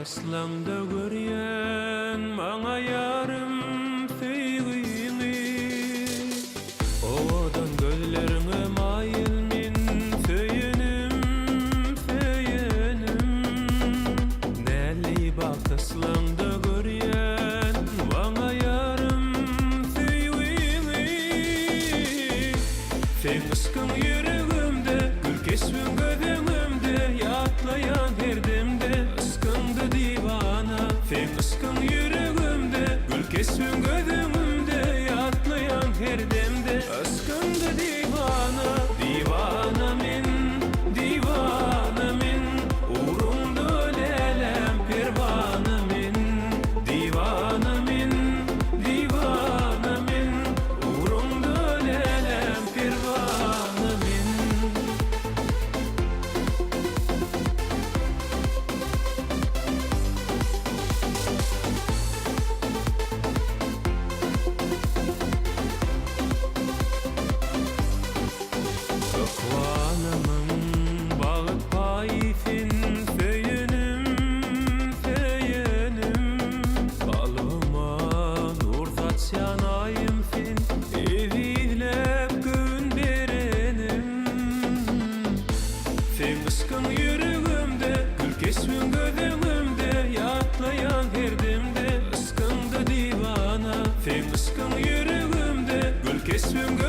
Aslanda görýän maňa ýarym feýgini Owadan gözleriňe maýyl min feýenim Näli bak aslanda görýän maňa ýarym feýgini Sen ıskın yüreğimde, gül kesmin gödüğümde Yatlayan her demde ıskındı divana Sen ıskın yüreğimde, gül kesmin gödüğümde Yatlayan her demde ıskındı divana Divana min, divana min Uğrumda ölelem pervana min Divana min, divana min Uğrumda ölelem pervana min Akvanamın bağıt payifin feyenim Balıma nur tatsyan ayım fin Evihlep gün berenim Sen ıskın yüreğimde, gül kesmin gödüğümde Yatlayan her demde ıskındı divana Sen ıskın yüreğimde, gül kesmin gödüğümde